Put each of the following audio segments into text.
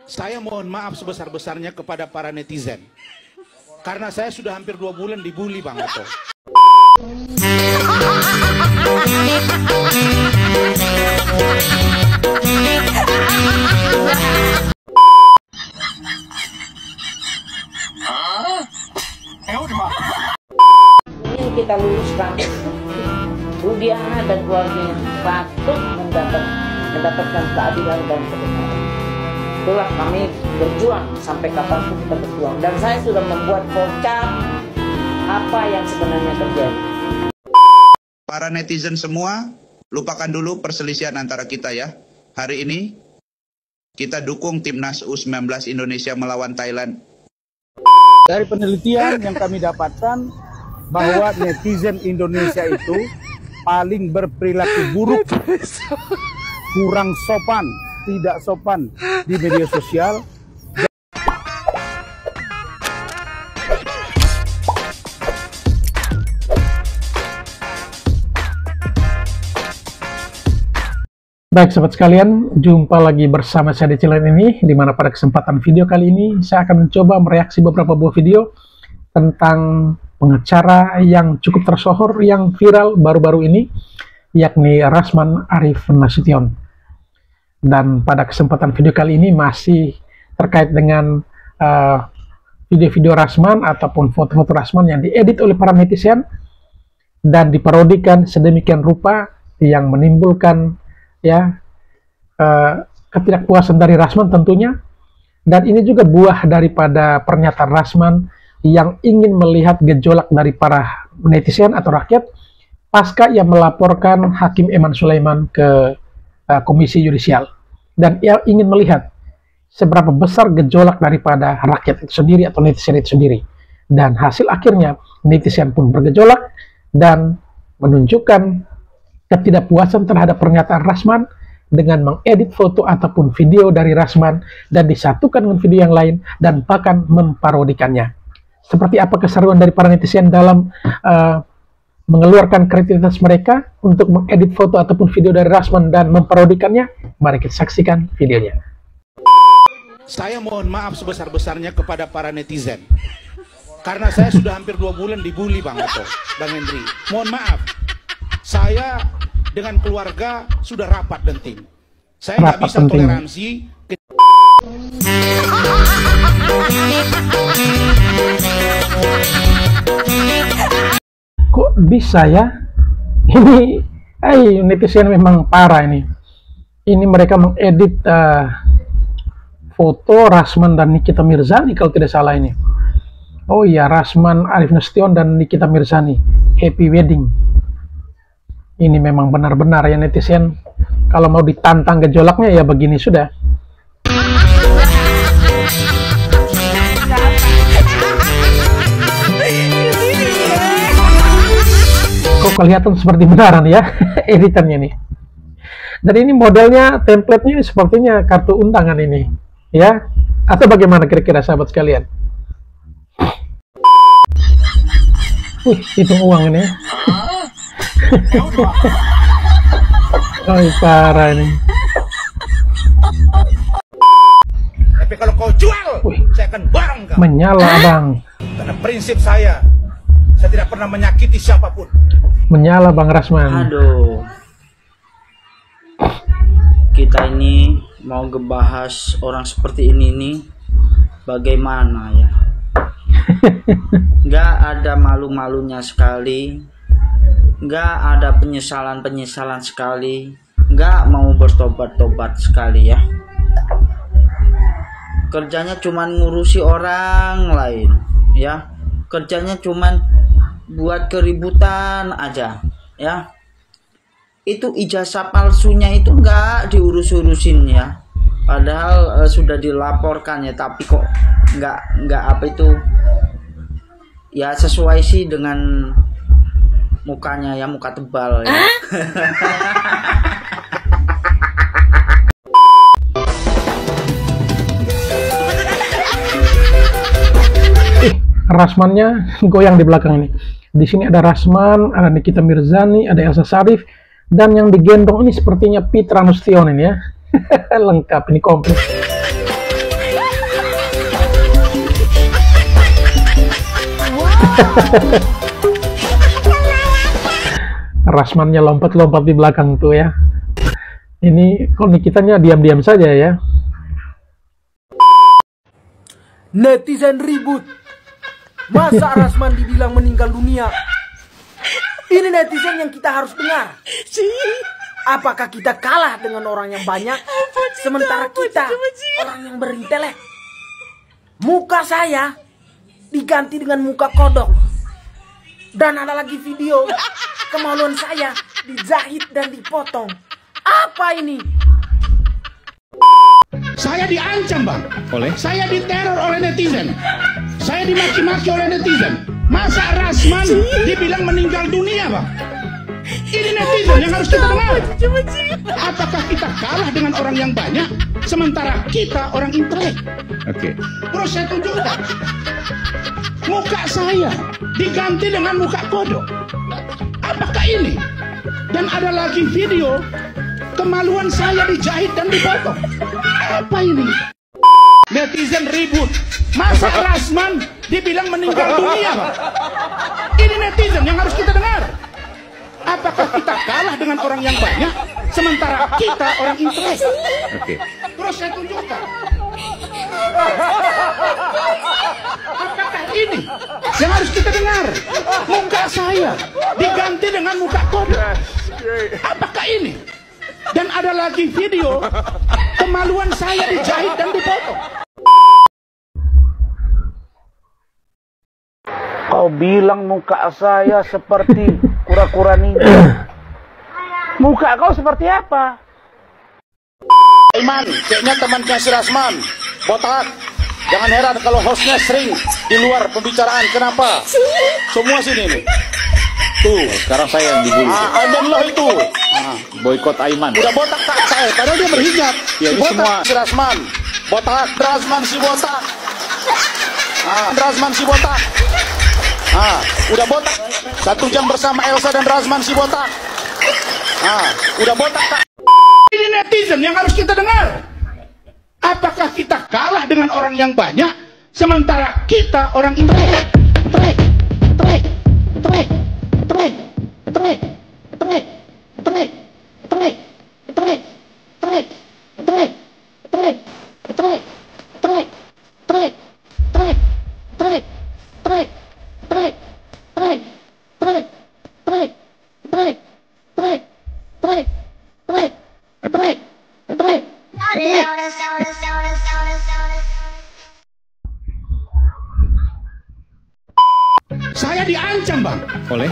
Saya mohon maaf sebesar-besarnya kepada para netizen. Karena saya sudah hampir 2 bulan dibully, Bang Oto. Ini kita luruskan. Rudiana dan keluarganya patut mendapatkan keadilan dan kebenaran. Itulah kami berjuang sampai kapanpun kita berjuang. Dan saya sudah membuat voucher apa yang sebenarnya terjadi. Para netizen semua, lupakan dulu perselisihan antara kita ya. Hari ini kita dukung timnas U19 Indonesia melawan Thailand. Dari penelitian yang kami dapatkan bahwa netizen Indonesia itu paling berperilaku buruk, kurang sopan, tidak sopan di media sosial. Baik sobat sekalian, jumpa lagi bersama saya di channel ini, di mana pada kesempatan video kali ini saya akan mencoba mereaksi beberapa buah video tentang pengacara yang cukup tersohor, yang viral baru-baru ini, yakni Rasman Arif Nasution. Dan pada kesempatan video kali ini masih terkait dengan video-video Rasman ataupun foto-foto Rasman yang diedit oleh para netizen dan diparodikan sedemikian rupa yang menimbulkan ketidakpuasan dari Rasman tentunya. Dan ini juga buah daripada pernyataan Rasman yang ingin melihat gejolak dari para netizen atau rakyat pasca ia melaporkan Hakim Eman Sulaiman ke Komisi Yudisial, dan ia ingin melihat seberapa besar gejolak daripada rakyat itu sendiri atau netizen itu sendiri. Dan hasil akhirnya netizen pun bergejolak dan menunjukkan ketidakpuasan terhadap pernyataan Rasman dengan mengedit foto ataupun video dari Rasman dan disatukan dengan video yang lain dan bahkan memparodikannya. Seperti apa keseruan dari para netizen dalam mengeluarkan kreativitas mereka untuk mengedit foto ataupun video dari Rasman dan memparodikannya? Mari kita saksikan videonya. Saya mohon maaf sebesar-besarnya kepada para netizen. Karena saya sudah hampir 2 bulan dibully, Bang Oto, Bang Hendri. Mohon maaf. Saya dengan keluarga sudah rapat dan tim. Saya nggak bisa toleransi. Kok bisa ya? Ini netizen memang parah ini. Ini mereka mengedit foto Rasman dan Nikita Mirzani kalau tidak salah ini. Oh iya, Rasman Arif Nasution dan Nikita Mirzani happy wedding. Ini memang benar-benar ya netizen, kalau mau ditantang gejolaknya ya begini sudah. Kok kelihatan seperti benaran ya editannya nih. Dan ini modelnya, template-nya sepertinya kartu undangan ini ya, atau bagaimana kira-kira sahabat sekalian? Wih, hitung uang ini ya. Oh, parah ini. Tapi kalau kau jual, saya akan bareng kau. Menyala bang. Karena prinsip saya tidak pernah menyakiti siapapun. Menyala Bang Rasman. Aduh, kita ini mau ngebahas orang seperti ini nih, bagaimana ya? Nggak ada malu-malunya sekali, nggak ada penyesalan-penyesalan sekali, nggak mau bertobat-tobat sekali ya. Kerjanya cuman ngurusi orang lain ya, kerjanya cuman buat keributan aja ya. Itu ijazah palsunya itu nggak diurus-urusin ya, padahal sudah dilaporkan ya, tapi kok nggak apa itu ya, sesuai sih dengan mukanya ya, muka tebal ya. Rasmannya goyang di belakang ini. Di sini ada Rasman, ada Nikita Mirzani, ada Elsa Sharif, dan yang digendong ini sepertinya Pitra Nasution ini ya. Lengkap ini komplit. Rasmannya lompat-lompat di belakang tuh ya. Ini kok Nikitanya diam-diam saja ya. Netizen ribut. Masa Rasman dibilang meninggal dunia? Ini netizen yang kita harus dengar. Apakah kita kalah dengan orang yang banyak, sementara kita orang yang berintelek? Muka saya diganti dengan muka kodok. Dan ada lagi video kemaluan saya dijahit dan dipotong. Apa ini? Saya diancam, Bang. Saya diteror oleh netizen. Saya dimaki-maki oleh netizen. Masa Rasman dibilang meninggal dunia, Bang? Ini netizen yang harus kita dengar. Apakah kita kalah dengan orang yang banyak, sementara kita orang intelek? Terus saya tunjukkan. Muka saya diganti dengan muka kodok. Apakah ini? Dan ada lagi video kemaluan saya dijahit dan dipotong. Apa ini? Netizen ribut. Masa Rasman dibilang meninggal dunia, Bang? Ini netizen yang harus kita dengar. Apakah kita kalah dengan orang yang banyak, sementara kita orang intelek? Terus saya tunjukkan. Apakah ini yang harus kita dengar? Muka saya diganti dengan muka kodok. Apakah ini? Dan ada lagi video kemaluan saya dijahit dan dipotong. Kau bilang muka saya seperti kura-kura ninja. Muka kau seperti apa? Iman, kayaknya teman kasih Rasman, botak. Jangan heran kalau hostnya sering di luar pembicaraan. Kenapa? Semua sini nih. Tuh, sekarang saya yang dibully. Dan lo itu. Boykot Aiman. Udah botak tak saya, padahal dia berhijab. Ya, si botak, semua. Si Rasman, botak. Rasman si botak. Rasman si botak. Udah botak. 1 jam bersama Elsa dan Rasman si botak. Udah botak tak. Ini netizen yang harus kita dengar. Apakah kita kalah dengan orang yang banyak, sementara kita orang intelek? Saya diancam, Bang.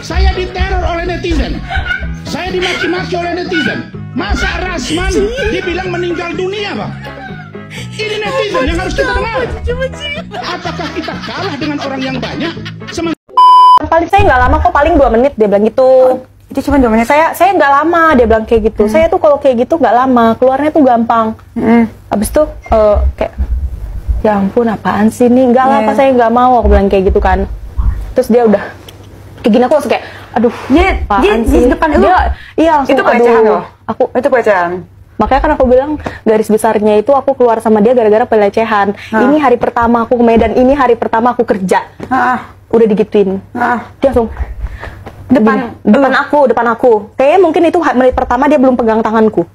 Saya diteror oleh netizen. Saya dimaki-maki oleh netizen. Masa Rasman dibilang meninggal dunia, Bang? Ini netizen yang harus kita dengar. Apakah kita kalah dengan orang yang banyak? Paling saya nggak lama kok, paling 2 menit dia bilang gitu. Itu cuma 2 menit. Saya nggak lama dia bilang kayak gitu. Saya tuh kalau kayak gitu nggak lama, keluarnya tuh gampang. Abis itu kayak, ya ampun apaan sih nih? Nggak lah, apa saya nggak mau, aku bilang kayak gitu kan. Terus dia udah kayak gini, aku langsung kayak, aduh, apaan sih? Di depan lu? Iya, langsung, itu pelecehan loh. Itu pelecehan. Makanya kan aku bilang garis besarnya itu aku keluar sama dia gara-gara pelecehan. Ini hari pertama aku ke Medan, ini hari pertama aku kerja. Udah digituin. Dia langsung depan aku. Kayaknya mungkin itu menit pertama dia belum pegang tanganku.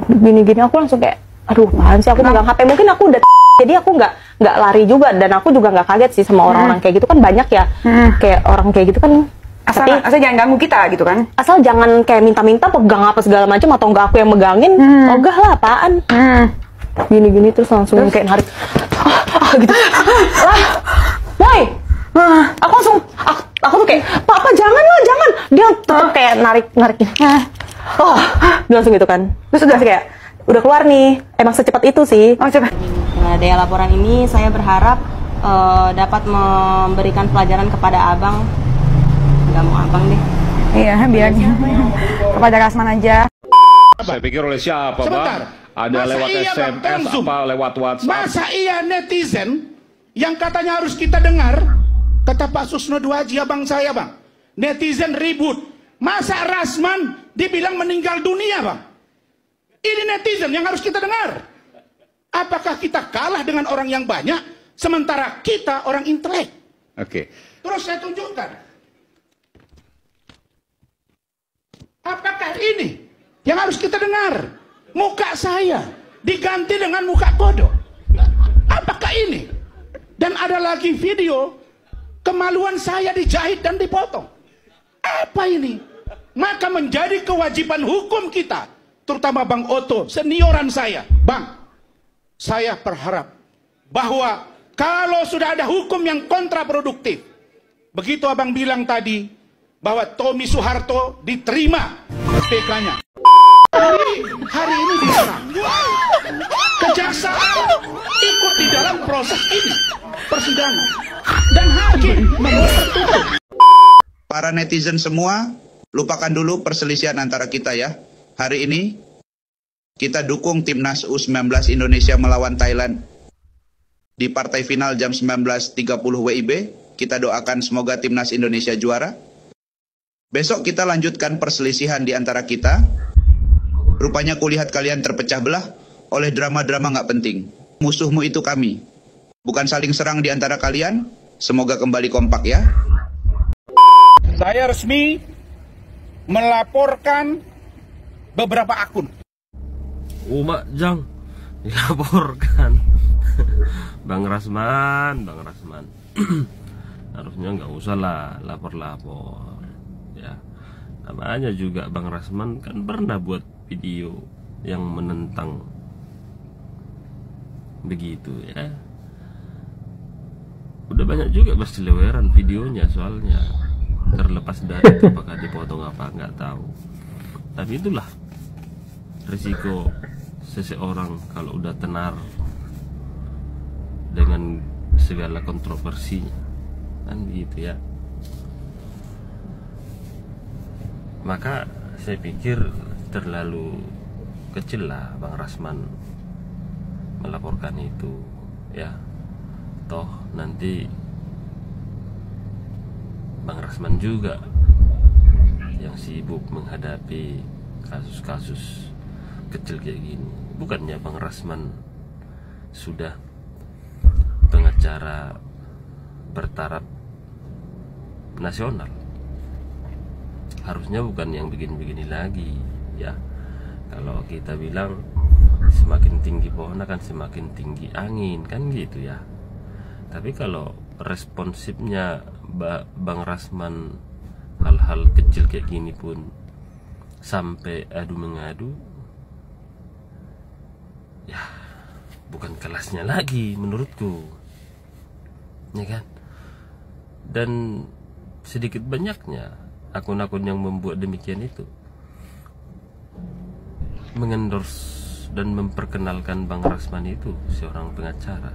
Gini-gini aku langsung kayak, aduh, apaan sih, aku pegang HP. Mungkin aku udah jadi aku nggak lari juga, dan aku juga nggak kaget sih sama orang-orang kayak gitu kan banyak ya. Kayak orang kayak gitu kan. Asal jangan ganggu kita gitu kan. Asal jangan kayak minta-minta pegang apa segala macam, atau enggak aku yang megangin. Ogah lah apaan. Gini-gini terus langsung kayak narik. Gitu. Woi. Aku langsung aku tuh kayak, Papa jangan lah, jangan. Dia tetap kayak narikin. Dia langsung gitu kan. Terus udah kayak udah keluar nih. Emang secepat itu sih. Cepat. Dengan adanya laporan ini, saya berharap dapat memberikan pelajaran kepada abang. Nggak mau abang deh. Iya, biar kepada Rasman aja. Saya pikir oleh siapa, Bang? Ada lewat SMS apa, lewat WhatsApp. Masa iya netizen yang katanya harus kita dengar, kata Pak Susno Duaji, abang saya, Bang. Netizen ribut. Masa Rasman dibilang meninggal dunia, Bang? Ini netizen yang harus kita dengar. Apakah kita kalah dengan orang yang banyak, sementara kita orang intelek? Terus saya tunjukkan. Apakah ini yang harus kita dengar? Muka saya diganti dengan muka kodok. Apakah ini? Dan ada lagi video kemaluan saya dijahit dan dipotong. Apa ini? Maka menjadi kewajiban hukum kita, terutama Bang Oto, senioran saya. Bang, saya berharap bahwa kalau sudah ada hukum yang kontraproduktif, begitu abang bilang tadi, bahwa Tommy Soeharto diterima PK-nya. Hari ini diserang. Kejaksaan ikut di dalam proses ini, persidangan. Dan hakim tertutup. Para netizen semua, lupakan dulu perselisihan antara kita ya. Hari ini, kita dukung Timnas U19 Indonesia melawan Thailand di partai final jam 19.30 WIB. Kita doakan semoga Timnas Indonesia juara. Besok kita lanjutkan perselisihan di antara kita. Rupanya kulihat kalian terpecah belah oleh drama-drama nggak penting. Musuhmu itu kami. Bukan saling serang di antara kalian. Semoga kembali kompak ya. Saya resmi melaporkan beberapa akun. Umak Jang dilaporkan. Bang Rasman. Harusnya nggak usah lah lapor-lapor. Ya, namanya juga Bang Rasman kan pernah buat video yang menentang begitu ya. Udah banyak juga berseliweran videonya soalnya. Terlepas dari itu apakah dipotong apa nggak tahu. Tapi itulah risiko seseorang kalau udah tenar dengan segala kontroversinya, kan gitu ya. Maka saya pikir terlalu kecil lah Bang Rasman melaporkan itu ya. Toh nanti Bang Rasman juga yang sibuk menghadapi kasus-kasus kecil kayak gini. Bukannya Bang Rasman sudah pengacara bertaraf nasional? Harusnya bukan yang begini-begini lagi ya. Kalau kita bilang semakin tinggi pohon akan semakin tinggi angin, kan gitu ya. Tapi kalau responsifnya Bang Rasman hal-hal kecil kayak gini pun sampai adu mengadu, ya bukan kelasnya lagi menurutku, ya kan. Dan sedikit banyaknya akun-akun yang membuat demikian itu mengendorse dan memperkenalkan Bang Rasman itu seorang pengacara.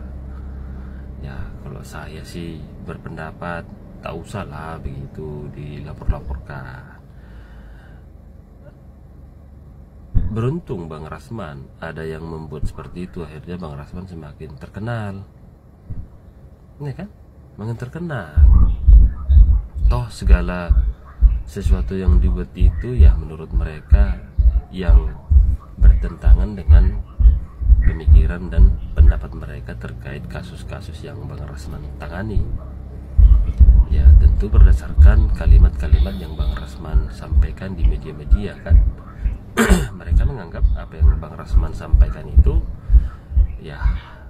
Ya kalau saya sih berpendapat tak usah lah begitu dilapor-laporkan. Beruntung Bang Rasman ada yang membuat seperti itu, akhirnya Bang Rasman semakin terkenal, ya kan, makin terkenal. Toh segala sesuatu yang dibuat itu ya menurut mereka yang bertentangan dengan pemikiran dan pendapat mereka terkait kasus-kasus yang Bang Rasman tangani. Ya tentu berdasarkan kalimat-kalimat yang Bang Rasman sampaikan di media-media kan. Mereka menganggap apa yang Bang Rasman sampaikan itu ya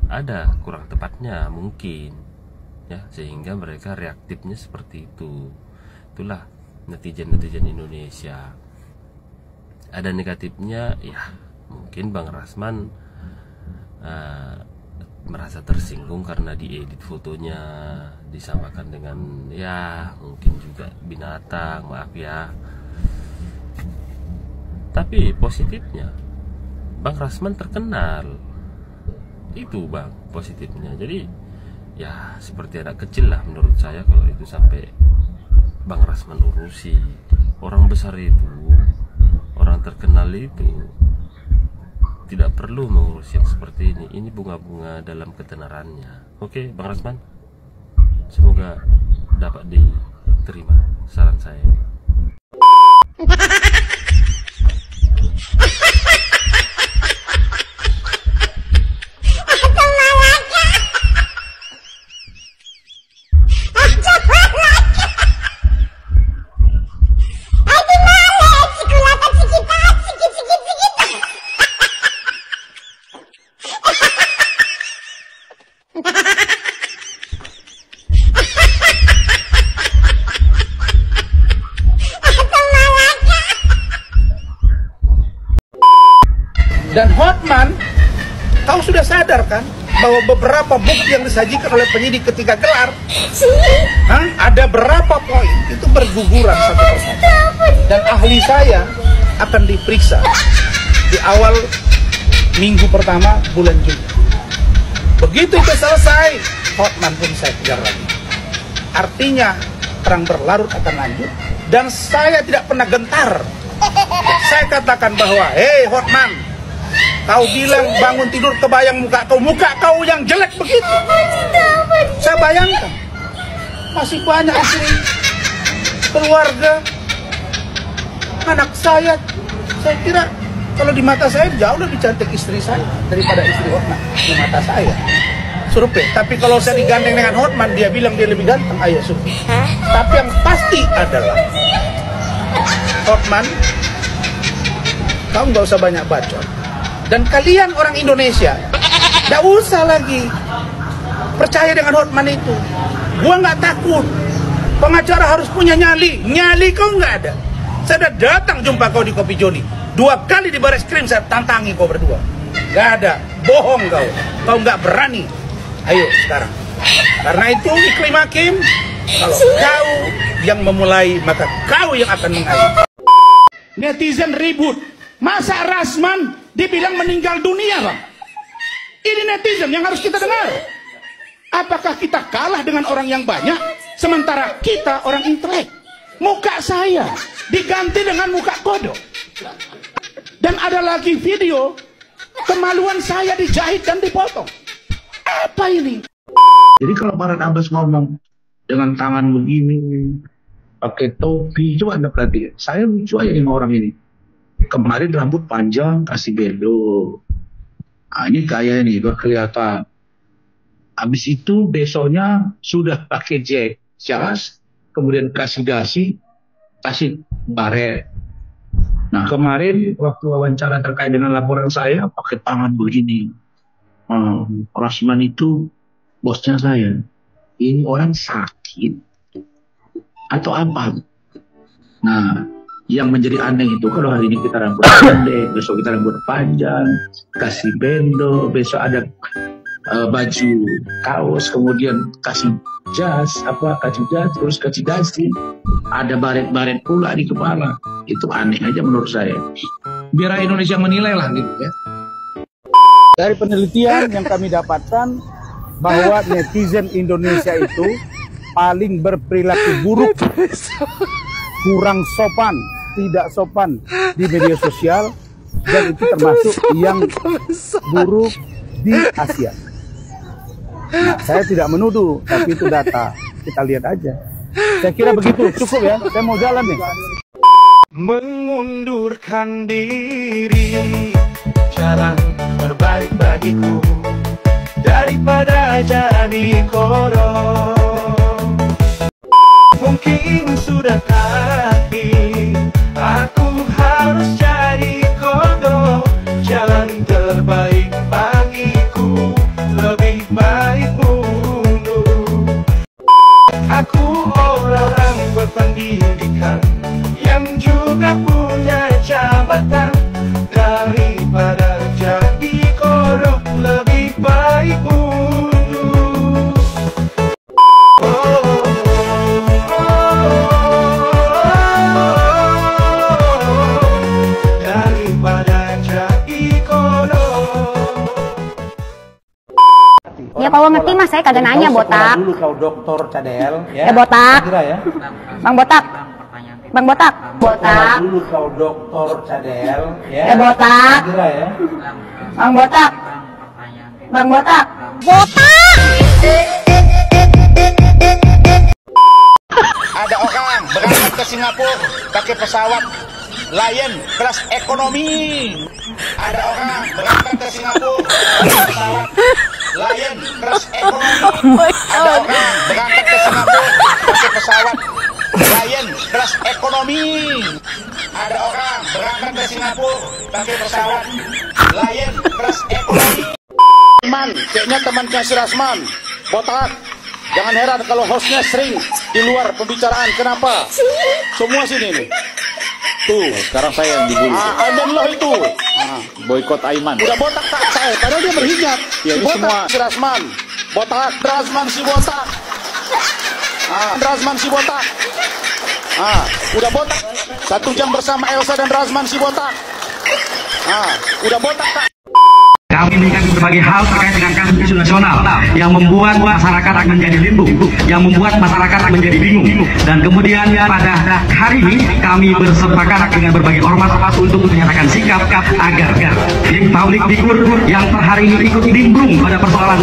ada kurang tepatnya mungkin ya, sehingga mereka reaktifnya seperti itu. Itulah netizen-netizen Indonesia. Ada negatifnya ya, mungkin Bang Rasman merasa tersinggung karena diedit fotonya disamakan dengan ya mungkin juga binatang, maaf ya. Tapi positifnya Bang Rasman terkenal, itu Bang positifnya. Jadi ya seperti anak kecil lah menurut saya kalau itu sampai Bang Rasman urusi. Orang besar itu, orang terkenal itu tidak perlu mengurus yang seperti ini. Ini bunga-bunga dalam ketenarannya. Oke Bang Rasman, semoga dapat diterima saran saya. Aja Dan Hotman, kau sudah sadar kan bahwa beberapa bukti yang disajikan oleh penyidik ketika gelar, ada berapa poin itu berguguran satu persatu. Dan ahli saya akan diperiksa di awal minggu pertama bulan Juni. Begitu itu selesai, Hotman pun saya kejar lagi. Artinya perang berlarut akan lanjut, dan saya tidak pernah gentar. Saya katakan bahwa, hei Hotman, kau bilang bangun tidur kebayang muka kau yang jelek begitu. Saya bayangkan masih banyak istri, keluarga, anak saya kira kalau di mata saya jauh lebih cantik istri saya daripada istri Hotman di mata saya. Survei, tapi kalau saya digandeng dengan Hotman, dia bilang dia lebih ganteng, ayo survei. Tapi yang pasti adalah Hotman, kau nggak usah banyak bacot. Dan kalian orang Indonesia, nggak usah lagi percaya dengan Hotman itu. Gua nggak takut. Pengacara harus punya nyali. Nyali kau nggak ada. Saya udah datang jumpa kau di Kopi Joli. 2 kali di baris krim saya tantangi kau berdua. Nggak ada. Bohong kau. Kau nggak berani. Ayo sekarang. Karena itu iklim hakim, kalau kau yang memulai, maka kau yang akan mengakhiri. Netizen ribut. Masa Rasman dibilang meninggal dunia, Bang? Ini netizen yang harus kita dengar. Apakah kita kalah dengan orang yang banyak, sementara kita orang intelek? Muka saya diganti dengan muka kodok. Dan ada lagi video kemaluan saya dijahit dan dipotong. Apa ini? Jadi kalau Farhan Abbas ngomong dengan tangan begini, pakai topi, coba Anda perhatikan. Saya lucu aja dengan orang ini. Kemarin rambut panjang kasih bendo. Nah, ini kayak ini kelihatan. Habis itu besoknya sudah pakai jas, kemudian kasih dasi, kasih baret. Nah, kemarin waktu wawancara terkait dengan laporan saya pakai tangan begini. Rasman itu bosnya saya. Ini orang sakit atau apa? Nah, yang menjadi aneh itu kalau hari ini kita rambut pendek, besok kita rambut panjang, kasih bendo, besok ada baju kaos, kemudian kasih jas, terus kasih dasi, ada baret-baret pula di kepala. Itu aneh aja menurut saya. Biar Indonesia menilai lah gitu ya. Dari penelitian yang kami dapatkan bahwa netizen Indonesia itu paling berperilaku buruk, kurang sopan, tidak sopan di media sosial, dan itu termasuk yang buruk di Asia. Nah, saya tidak menuduh, tapi itu data, kita lihat aja. Saya kira begitu, cukup ya, saya mau jalan nih. Mengundurkan diri, jalan terbaik bagiku daripada jadi korong. Mungkin sudah kaki, aku harus jadi kodok. Jalan terbaik bagiku, lebih baik mundur. Aku orang berpendidikan yang juga punya jabatan. Daripada jadi kodok, lebih baik mundur. Ya kalau ngerti mas, saya kagak nanya botak. Dulu kau dokter cadel, ya botak. Kira ya. Bang botak. Bang botak. Botak. Dulu kau dokter cadel, ya botak. Kira ya. Bang botak. Bang botak. Botak. Ada orang berangkat ke Singapura pakai pesawat Lion kelas ekonomi. Ada orang berangkat ke Singapura pakai pesawat Lion kelas ekonomi. Ada orang berangkat ke Singapura pakai pesawat Lion kelas ekonomi. Ada orang berangkat ke Singapura pakai pesawat Lion kelas ekonomi. Rasman, kayaknya teman kasih Rasman, botak. Jangan heran kalau hostnya sering di luar pembicaraan. Kenapa? Semua sini nih. Tuh, Sekarang saya yang dibully. dan lo itu. Boykot Aiman. Udah botak tak saya, padahal dia berhijab. Ya, Si ini botak, semua. si Rasman, botak, Rasman si botak. Rasman si botak. Udah botak. 1 jam bersama Elsa dan Rasman si botak. Udah botak tak. Kami menyikapi berbagai hal terkait dengan kasus isu nasional yang membuat masyarakat menjadi limbung, yang membuat masyarakat menjadi bingung. Dan kemudian pada hari ini kami bersepakat dengan berbagai ormas untuk menyatakan sikap agar public figure yang per hari ini ikut nimbrung pada persoalan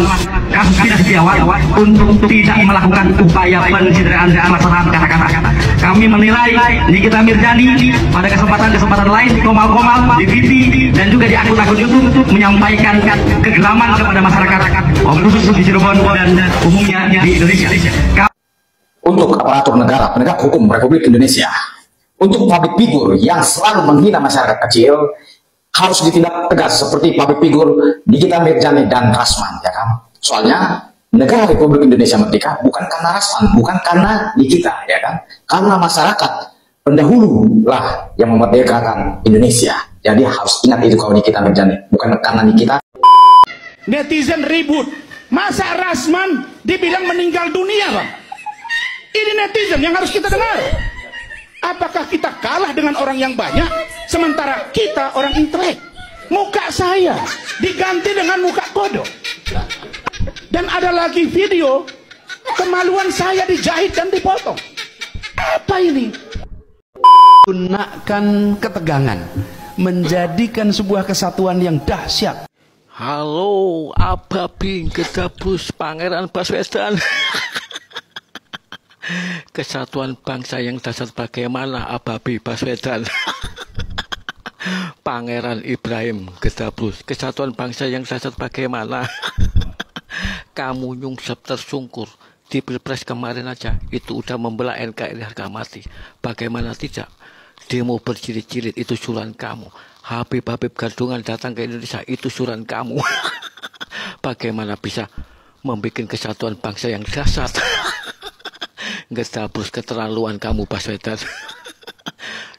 kasus tidak sejawat untuk tidak melakukan upaya pencitraan masyarakat kata-kata. Kami menilai Nikita Mirzani pada kesempatan lain di komal-komal, di TV dan juga di akun-akun YouTube menyampaikan kegelaman kepada masyarakat, khusus di Cirebon dan umumnya di Indonesia. Untuk aparatur negara, penegak hukum Republik Indonesia, untuk public figure yang selalu menghina masyarakat kecil, harus ditindak tegas seperti public figure Nikita Mirzani dan Rasman, ya kan? Soalnya negara Republik Indonesia merdeka bukan karena Rasman, bukan karena Nikita, ya kan? Karena masyarakat pendahulu lah yang memerdekakan Indonesia. Jadi harus ingat itu kalau Nikita Mirzani, bukan karena Nikita. Netizen ribut. Masa Rasman dibilang meninggal dunia, Bang? Ini netizen yang harus kita dengar. Apakah kita kalah dengan orang yang banyak, sementara kita orang intelek? Muka saya diganti dengan muka kodok. Dan ada lagi video kemaluan saya dijahit dan dipotong. Apa ini? Gunakan ketegangan, menjadikan sebuah kesatuan yang dahsyat. Halo, Ababi Gedabus Pangeran Baswedan. Kesatuan bangsa yang dahsyat bagaimana, Ababi Baswedan? Pangeran Ibrahim Gedabus. Kesatuan bangsa yang dahsyat bagaimana? Kamu nyungsep tersungkur di Pilpres kemarin aja itu udah membela NKRI harga mati. Bagaimana tidak? Demo berjilid-jilid itu suruhan kamu. Habib Gadungan datang ke Indonesia itu suruhan kamu. Bagaimana bisa membuat kesatuan bangsa yang dahsyat? Gedabus keterlaluan kamu, Baswedan.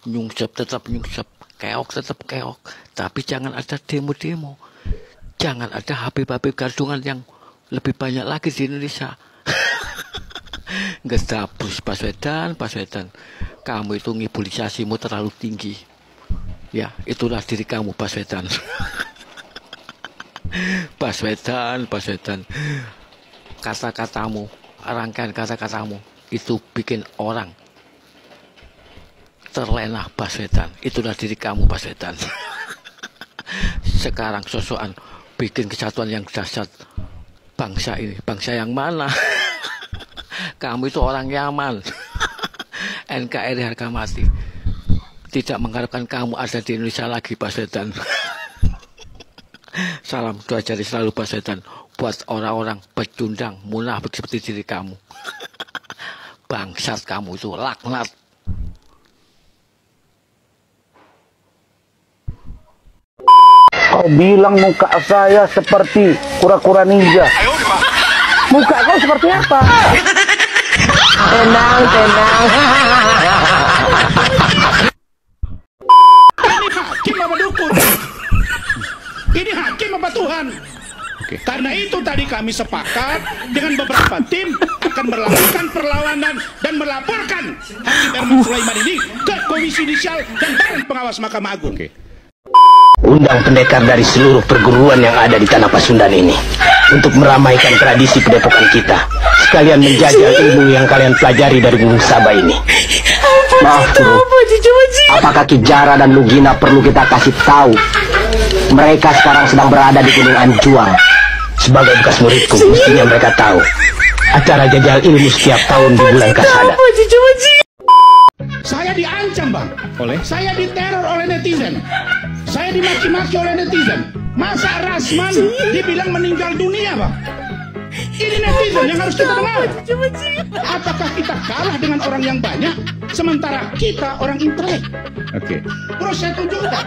Nyungsep tetap nyungsep, keok tetap keok, tapi jangan ada demo-demo. Jangan ada Habib Gadungan yang lebih banyak lagi di Indonesia. Gedabus Baswedan, kamu itu ngibulisasimu terlalu tinggi. Ya, itulah diri kamu, Baswedan. Baswedan, kata-katamu, rangkaian kata-katamu itu bikin orang terlena, Baswedan. Itulah diri kamu, Baswedan. Sekarang sosokan bikin kesatuan yang dahsyat bangsa ini. Bangsa yang mana? Kamu itu orang Yaman. NKRI harga mati. Tidak mengharapkan kamu ada di Indonesia lagi, Baswedan. Salam dua jari selalu, Baswedan, buat orang-orang pecundang munafik seperti diri kamu. Bangsat kamu itu, laknat. Kau bilang muka saya seperti kura-kura ninja. Muka kau seperti apa? Tenang. Ini hakim apa dukun? Ini hakim apa Tuhan? Karena itu tadi kami sepakat dengan beberapa tim akan melakukan perlawanan dan melaporkan Hakim Herman Sulaiman ini ke Komisi Yudisial dan Badan Pengawas Mahkamah Agung. Undang pendekar dari seluruh perguruan yang ada di tanah Pasundan ini untuk meramaikan tradisi pedepokan kita, sekalian menjajal ilmu yang kalian pelajari dari Gunung Saba ini. Maaf, Guru. Apakah Ki Jara dan Lugina perlu kita kasih tahu? Mereka sekarang sedang berada di Gunung Anjuang. Sebagai bekas muridku, mestinya mereka tahu acara jajal ilmu setiap tahun di bulan Kasada. Saya diancam, Bang. Saya diteror oleh netizen. Saya dimaki-maki oleh netizen. Masa Rasman dibilang meninggal dunia, Bang? Ini netizen yang harus kita dengar. Apakah kita kalah dengan orang yang banyak, sementara kita orang intelek? Bro, saya tunjukkan.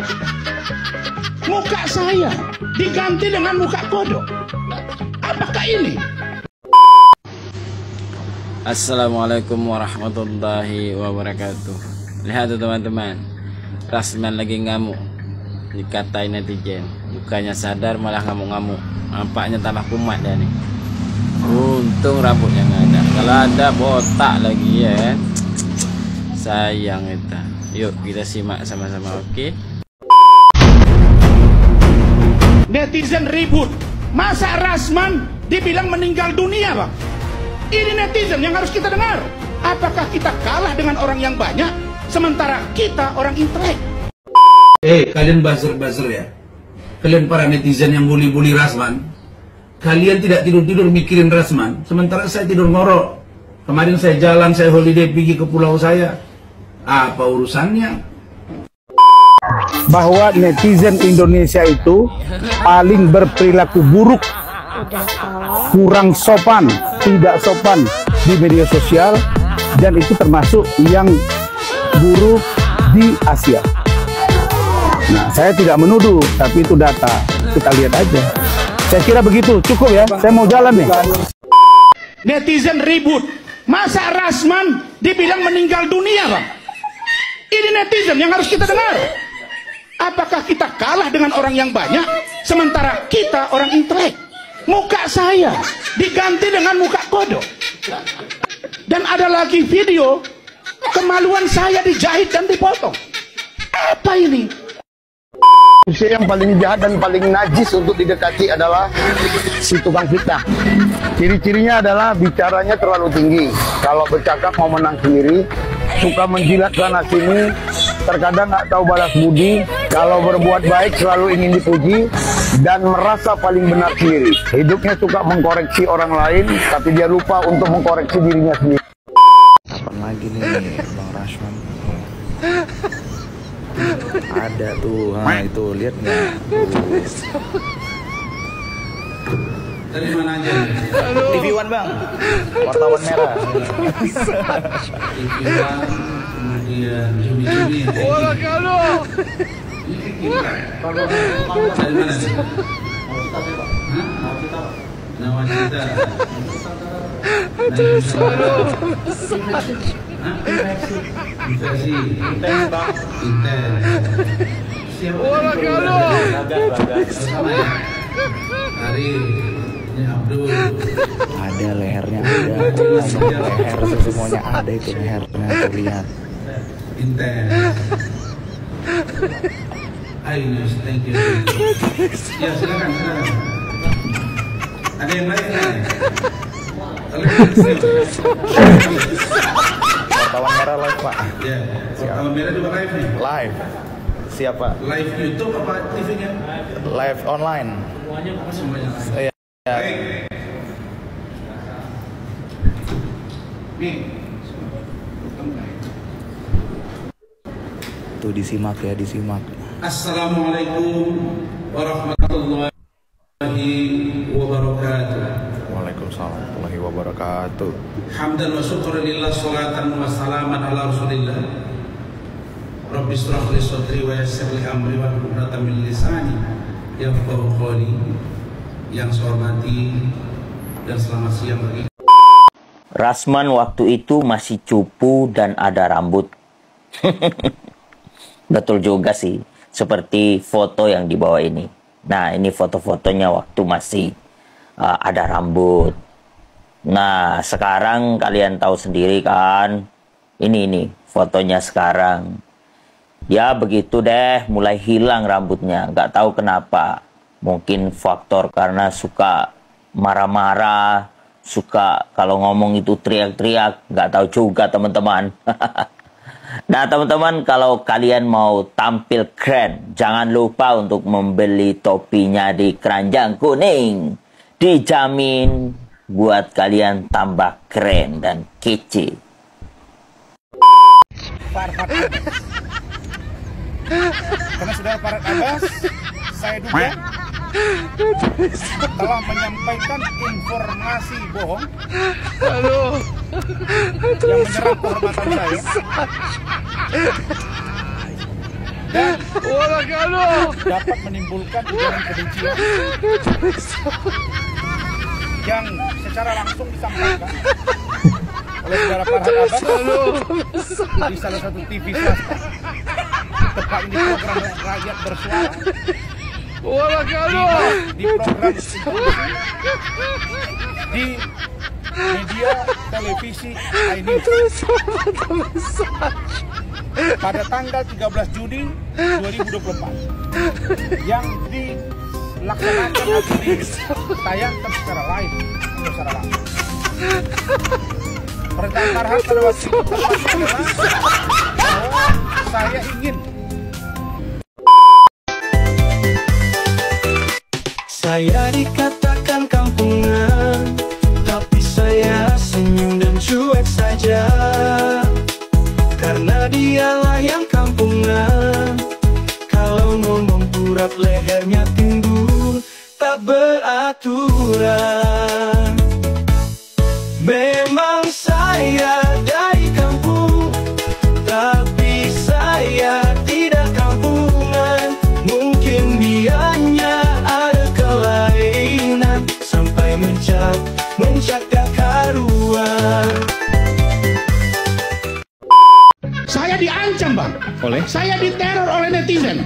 Muka saya diganti dengan muka kodok. Apakah ini? Assalamualaikum warahmatullahi wabarakatuh. Lihat tuh teman-teman, Rasman lagi ngamuk, dikatain netizen. Bukannya sadar malah ngamuk-ngamuk. Nampaknya tambah kumat dia nih. Untung rambutnya nggak ada. Kalau ada botak lagi ya. Sayang itu. Yuk kita simak sama-sama, oke? Netizen ribut. Masa Rasman dibilang meninggal dunia, Bang? Ini netizen yang harus kita dengar. Apakah kita kalah dengan orang yang banyak, sementara kita orang intelek? Kalian buzzer-buzzer ya. Kalian para netizen yang bully-bully Rasman. Kalian tidak tidur-tidur mikirin Rasman, sementara saya tidur ngorok. Kemarin saya jalan, saya holiday pergi ke pulau saya. Apa urusannya? Bahwa netizen Indonesia itu paling berperilaku buruk, kurang sopan, tidak sopan di media sosial, dan itu termasuk yang buruk di Asia. Nah, saya tidak menuduh, tapi itu data. Kita lihat aja. Saya kira begitu, cukup ya. Saya mau jalan nih. Netizen ribut. Masa Rasman dibilang meninggal dunia, Bang? Ini netizen yang harus kita dengar. Apakah kita kalah dengan orang yang banyak, sementara kita orang intelek? Muka saya diganti dengan muka kodok. Dan ada lagi video kemaluan saya dijahit dan dipotong. Apa ini? Manusia yang paling jahat dan paling najis untuk didekati adalah si tukang fitnah. Ciri-cirinya adalah bicaranya terlalu tinggi. Kalau bercakap mau menang sendiri, suka menjilat sana sini, terkadang nggak tahu balas budi. Kalau berbuat baik selalu ingin dipuji dan merasa paling benar sendiri. Hidupnya suka mengkoreksi orang lain, tapi dia lupa untuk mengkoreksi dirinya sendiri. Kapan lagi nih Bang Rasman? Ada tuh, nah itu lihat nggak? Dari mana aja? TV One Bang, wartawan merah. TV One, kemudian Jumi. Wah kalau. Dari mana sih? Nawacita. Infeksi. Wah kalau. Hari ini Abdul. Ada lehernya, ada leher semuanya ada itu lehernya, tuh lihat. Intens. Ainus, thank you. Ya silakan. Ada yang lain nggak? Wartawan merah live Pak. Ya, wartawan merah juga live nih. Live. Siapa? Live YouTube apa TV-nya? Live online. Semuanya. Iya. Baik. Nih. Tuh disimak ya, disimak. Assalamualaikum warahmatullahi wabarakatuh. Waalaikumsalam warahmatullahi wabarakatuh. Hamdan wa syukran lillah, salatan wa salaman ala rasulillah. Rabbi shrah li sadri wa yassir li amri wa hlul 'uqdatam min lisani yafqahu qawli. Yang saya hormati dan selamat siang bagi Rasman waktu itu masih cupu dan ada rambut. Betul juga sih, seperti foto yang di bawah ini. Nah, ini foto-fotonya waktu masih ada rambut. Nah, sekarang kalian tahu sendiri kan. Ini fotonya sekarang. Ya begitu deh, mulai hilang rambutnya. Nggak tahu kenapa. Mungkin faktor karena suka marah-marah, suka kalau ngomong itu teriak-teriak. Nggak tahu juga teman-teman. Nah teman-teman, kalau kalian mau tampil keren, jangan lupa untuk membeli topinya di Keranjang Kuning. Dijamin buat kalian tambah keren dan kece. Karena saudara Farhad Abbas, saya duga telah menyampaikan informasi bohong yang menyerang kehormatan saya dan dapat menimbulkan ujaran kebencian yang secara langsung disampaikan oleh saudara Farhad Abbas di salah satu TV swasta, tepat di program Rakyat Bersuara, di program di media televisi iNews pada tanggal 13 Juni 2024 yang dilaksanakan atau ditayangkan secara live atau secara langsung. Pernyataan Farhad pada waktu itu adalah bahwa saya ingin dikatakan kampungan, tapi saya senyum dan cuek saja, karena dialah yang kampungan. Kalau ngomong urat lehernya timbul, tak beraturan. Memang saya dari kampung, tapi saya tidak kampungan. Mungkin dianya ada kelainan, sampai mencak gak karuan. Saya diancam, Bang. Saya diteror oleh netizen.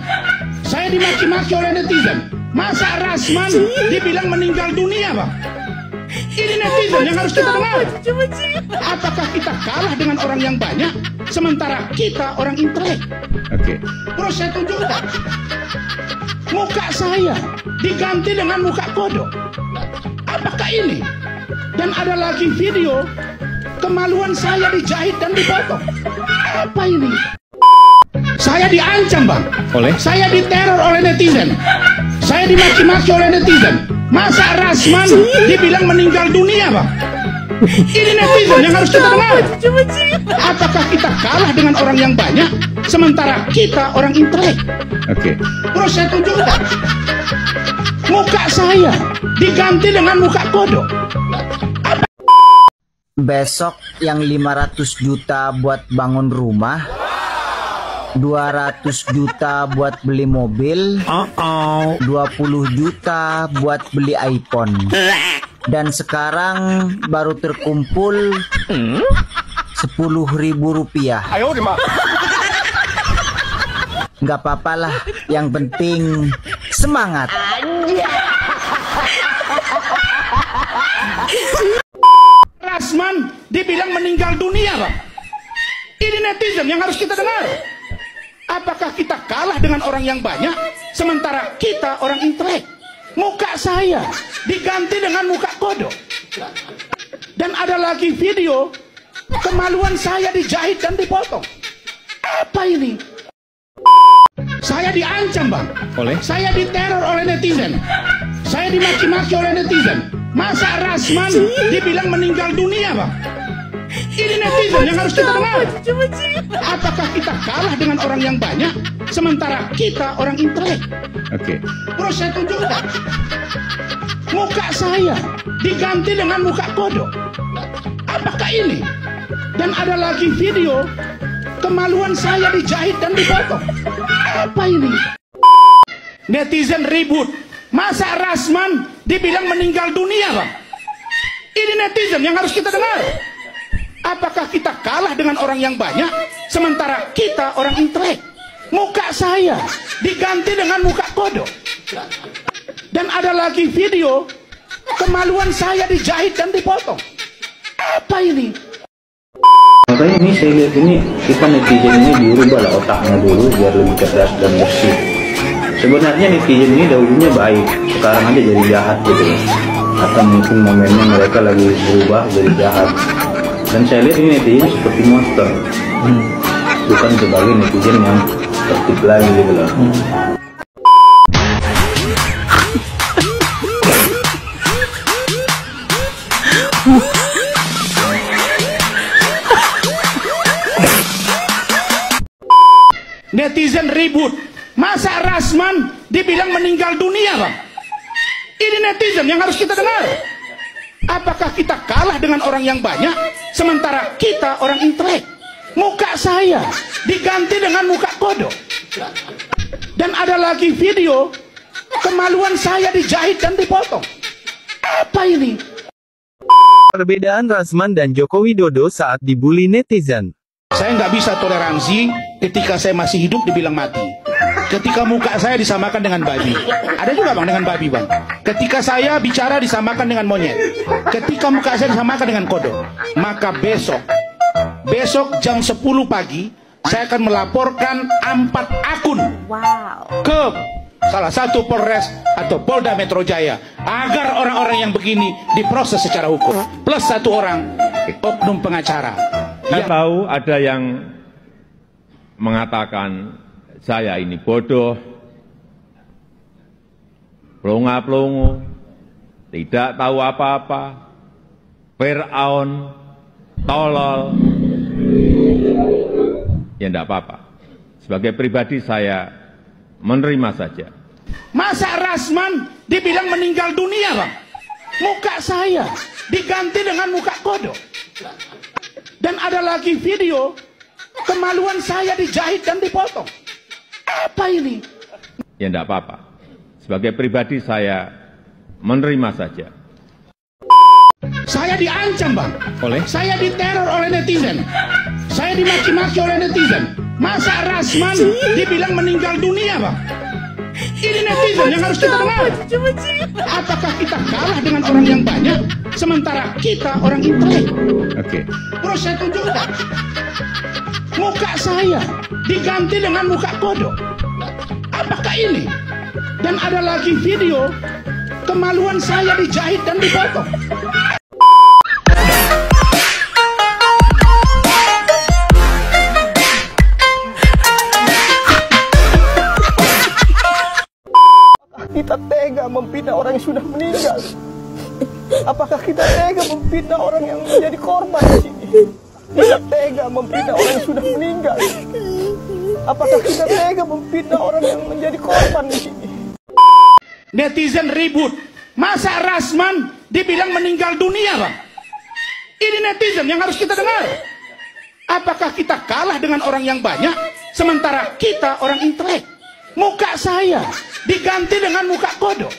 Saya dimaki-maki oleh netizen. Masa Rasman dibilang meninggal dunia, Bang? Ini netizen yang harus kita dengar. Apakah kita kalah dengan orang yang banyak, sementara kita orang intelek? Bro, saya tunjukkan. Muka saya diganti dengan muka kodok. Apakah ini? Dan ada lagi video kemaluan saya dijahit dan dipotong. Apa ini? Saya diancam, Bang. Saya diteror oleh netizen. Saya dimaki-maki oleh netizen. Masa Rasman dibilang meninggal dunia, Bang? Ini netizen yang harus kita dengar. Apakah kita kalah dengan orang yang banyak, sementara kita orang intelek? Bro, saya tunjukkan. Muka saya diganti dengan muka kodok. Besok yang 500 juta buat bangun rumah, 200 juta buat beli mobil, 20 juta buat beli iPhone. Dan sekarang baru terkumpul 10.000 rupiah. Nggak apa-apalah, yang penting semangat. Rasman dibilang meninggal dunia, Bang. Ini netizen yang harus kita dengar. Apakah kita kalah dengan orang yang banyak, sementara kita orang intelek? Muka saya diganti dengan muka kodok. Dan ada lagi video kemaluan saya dijahit dan dipotong. Apa ini? Saya diancam, Bang. Saya diteror oleh netizen. Saya dimaki-maki oleh netizen. Masa Rasman dibilang meninggal dunia, Bang? Ini netizen yang harus kita dengar. Apakah kita kalah dengan orang yang banyak, sementara kita orang intelek? Bro, saya tunjukkan. Muka saya diganti dengan muka kodok. Apakah ini? Dan ada lagi video kemaluan saya dijahit dan dipotong. Apa ini? Netizen ribut. Masa Rasman dibilang meninggal dunia, Bang? Ini netizen yang harus kita dengar. Apakah kita kalah dengan orang yang banyak, sementara kita orang intelek? Muka saya diganti dengan muka kodok. Dan ada lagi video kemaluan saya dijahit dan dipotong. Apa ini? Makanya ini saya lihat ini, kita netizen ini diubah lah otaknya dulu biar lebih cerdas dan bersih. Sebenarnya netizen ini dahulunya baik, sekarang aja jadi jahat gitu. Atau mungkin momennya mereka lagi berubah jadi jahat. Dan saya lihat ini netizen seperti monster, bukan sebagai netizen yang tertib lagi gitu loh. Netizen ribut. Masa Rasman dibilang meninggal dunia, Bang? Ini netizen yang harus kita dengar. Apakah kita kalah dengan orang yang banyak, sementara kita orang intelek? Muka saya diganti dengan muka kodok. Dan ada lagi video kemaluan saya dijahit dan dipotong. Apa ini? Perbedaan Rasman dan Joko Widodo saat dibully netizen. Saya nggak bisa toleransi ketika saya masih hidup dibilang mati. Ketika muka saya disamakan dengan babi. Ada juga bang dengan babi bang. Ketika saya bicara disamakan dengan monyet. Ketika muka saya disamakan dengan kodok. Maka besok jam 10 pagi saya akan melaporkan 4 akun ke salah satu Polres atau Polda Metro Jaya agar orang-orang yang begini diproses secara hukum. Plus 1 orang oknum pengacara. Saya tahu ada yang mengatakan saya ini bodoh, pelongo-pelongo, tidak tahu apa-apa, Fir'aun, tolol. Ya enggak apa-apa. Sebagai pribadi saya menerima saja. Masa Rasman dibilang meninggal dunia bang? Muka saya diganti dengan muka kodok. Dan ada lagi video kemaluan saya dijahit dan dipotong. Apa ini? Ya enggak apa-apa. Sebagai pribadi saya menerima saja. Saya diancam bang. Saya diteror oleh netizen. Saya dimaki-maki oleh netizen. Masa Rasman dibilang meninggal dunia bang? Ini netizen yang harus kita dengar. Apakah kita kalah dengan orang yang banyak sementara kita orang intelek? Terus saya tunjukkan muka saya diganti dengan muka kodok. Apakah ini? Dan ada lagi video kemaluan saya dijahit dan dipotong. Kita tega memfitnah orang yang sudah meninggal. Apakah kita tega memfitnah orang yang menjadi korban di sini? Kita tega memfitnah orang yang sudah meninggal. Apakah kita tega memfitnah orang yang menjadi korban di sini? Netizen ribut. Masa Rasman dibilang meninggal dunia bang? Ini netizen yang harus kita dengar. Apakah kita kalah dengan orang yang banyak sementara kita orang intelek? Muka saya diganti dengan muka kodok.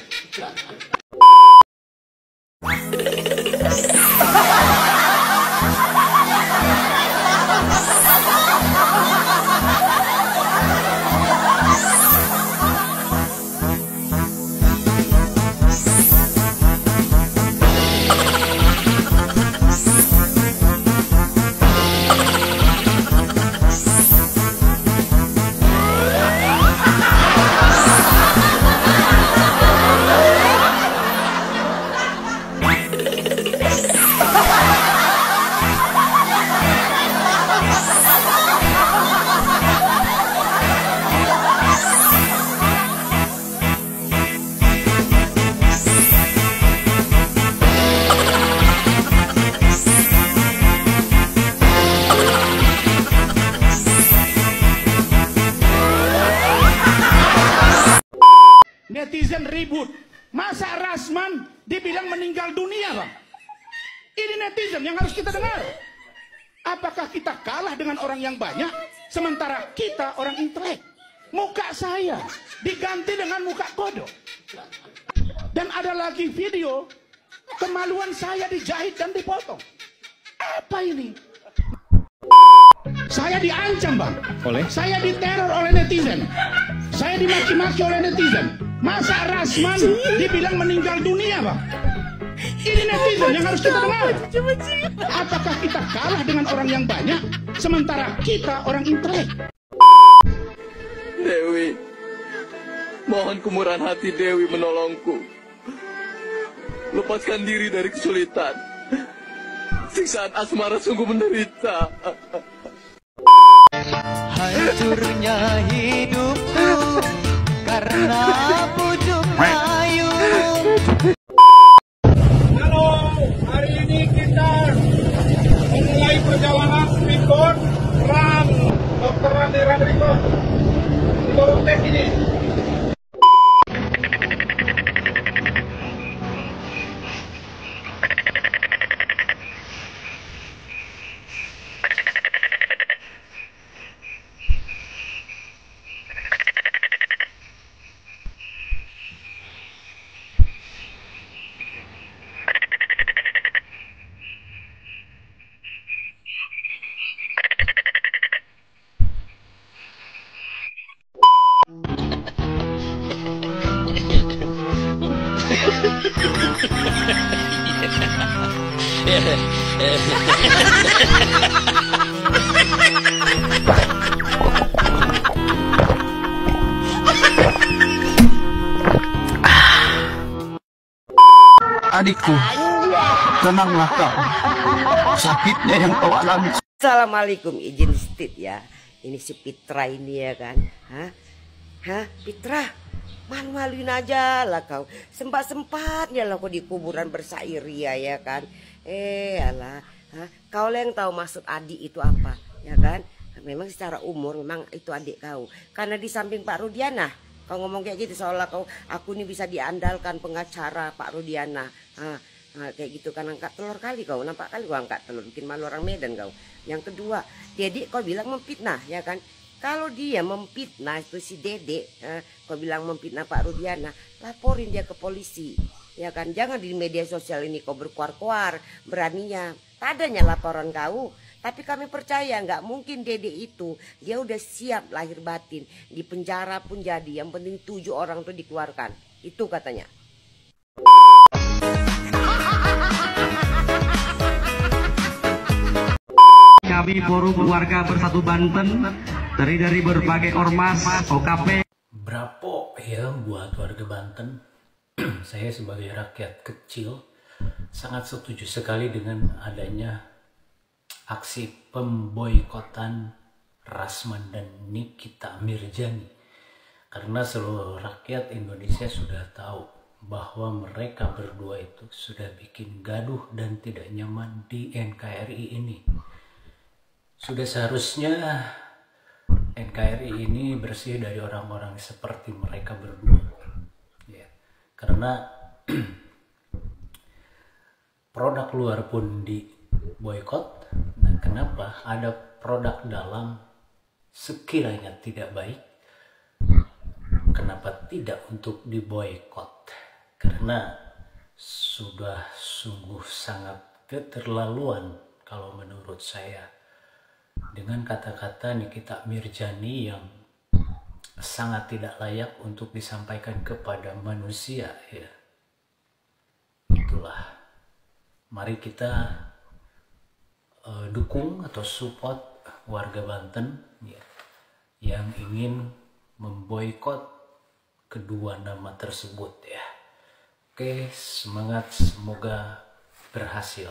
Netizen ribut. Masa Rasman dibilang meninggal dunia bang? Ini netizen yang harus kita dengar. Apakah kita kalah dengan orang yang banyak sementara kita orang intelek? Muka saya diganti dengan muka kodok. Dan ada lagi video kemaluan saya dijahit dan dipotong. Apa ini? Saya diancam bang. Saya diteror oleh netizen. Saya dimaki-maki oleh netizen. Masa Rasman dibilang meninggal dunia bang? Ini netizen yang harus kita dengar. Apakah kita kalah dengan orang yang banyak sementara kita orang intelek? Dewi, mohon kemurahan hati Dewi menolongku. Lepaskan diri dari kesulitan. Siksaan asmara sungguh menderita. Hancurnya hidupku karena bujuk rayu. Halo, hari ini kita memulai perjalanan speedboat Run Dr. Randy Radriko untuk tes ini. Adikku, tenanglah kau. Sakitnya yang kau alami. Assalamualaikum, izin stit ya. Ini si Pitra ini ya kan. Hah Pitra, malu-maluin aja lah kau. Sempat-sempatnya lah kau di kuburan bersairia ya kan. Alah, kau lah yang tahu maksud adik itu apa ya kan. Memang secara umur memang itu adik kau. Karena di samping Pak Rudiana kau ngomong kayak gitu, seolah aku ini bisa diandalkan pengacara Pak Rudiana. Kayak gitu kan, angkat telur kali kau, nampak kali kau angkat telur, bikin malu orang Medan kau. Yang kedua, Dede kau bilang memfitnah ya kan. Kalau dia memfitnah itu si Dede, kau bilang memfitnah Pak Rudiana, laporin dia ke polisi ya kan. Jangan di media sosial ini kau berkuar-kuar beraninya. Tadanya laporan kau. Tapi kami percaya nggak mungkin Dede itu, dia udah siap lahir batin, di penjara pun jadi, yang penting 7 orang tuh dikeluarkan, itu katanya. Kami forum warga Bersatu Banten terdiri dari berbagai ormas, OKP. Berapa ya buat warga Banten? Saya sebagai rakyat kecil sangat setuju sekali dengan adanya aksi pemboikotan Rasman dan Nikita Mirzani, karena seluruh rakyat Indonesia sudah tahu bahwa mereka berdua itu sudah bikin gaduh dan tidak nyaman di NKRI ini. Sudah seharusnya NKRI ini bersih dari orang-orang seperti mereka berdua ya. Karena produk luar pun diboikot. Nah, kenapa ada produk dalam sekiranya tidak baik, kenapa tidak untuk diboikot? Karena sudah sungguh sangat keterlaluan kalau menurut saya dengan kata-kata Nikita Mirzani yang sangat tidak layak untuk disampaikan kepada manusia ya. Itulah, mari kita dukung atau support warga Banten ya, yang ingin memboikot kedua nama tersebut ya. Oke, semangat, semoga berhasil.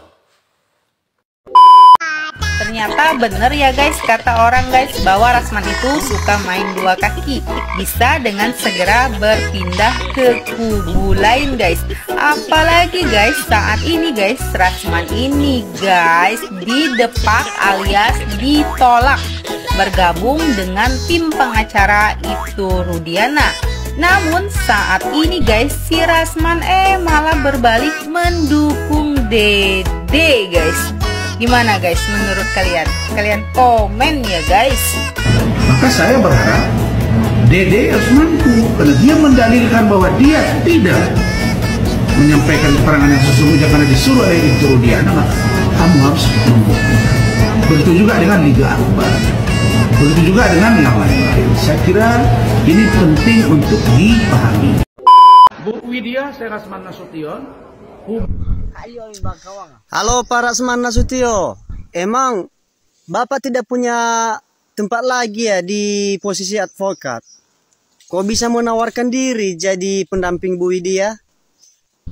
Ternyata bener ya guys, kata orang guys, bahwa Rasman itu suka main 2 kaki. Bisa dengan segera berpindah ke kubu lain guys. Apalagi guys, saat ini guys, Rasman ini guys didepak alias ditolak bergabung dengan tim pengacara itu Rudiana. Namun saat ini guys, si Rasman malah berbalik mendukung Dede guys. Gimana guys menurut kalian? Kalian komen ya guys. Maka saya berharap Dede harus mampu, karena dia mendalilkan bahwa dia tidak menyampaikan keterangan yang sesungguhnya karena disuruh oleh itu Rudiana, maka kamu harus membuktikan. Begitu juga dengan Liga Akbar, begitu juga dengan yang lain-lain. Saya kira ini penting untuk dipahami. Bu Widya, saya Rasman Nasution. Halo Pak Rasman Nasution, emang Bapak tidak punya tempat lagi ya di posisi advokat? Kok bisa menawarkan diri jadi pendamping Bu Widya?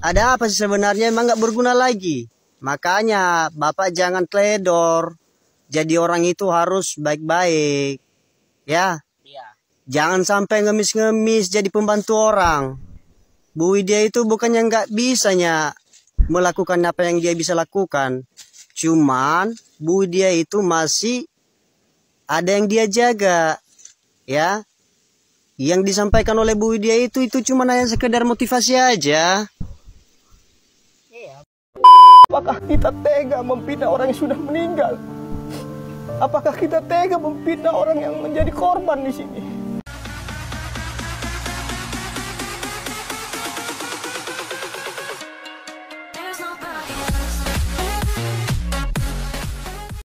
Ada apa sih sebenarnya, emang nggak berguna lagi? Makanya Bapak jangan teledor, jadi orang itu harus baik-baik ya. Jangan sampai ngemis-ngemis jadi pembantu orang. Bu Widya itu bukannya nggak bisanya melakukan apa yang dia bisa lakukan, cuman Bu Widya itu masih ada yang dia jaga ya. Yang disampaikan oleh Bu Widya itu cuma hanya sekedar motivasi aja. Apakah kita tega memfitnah orang yang sudah meninggal? Apakah kita tega memfitnah orang yang menjadi korban di sini?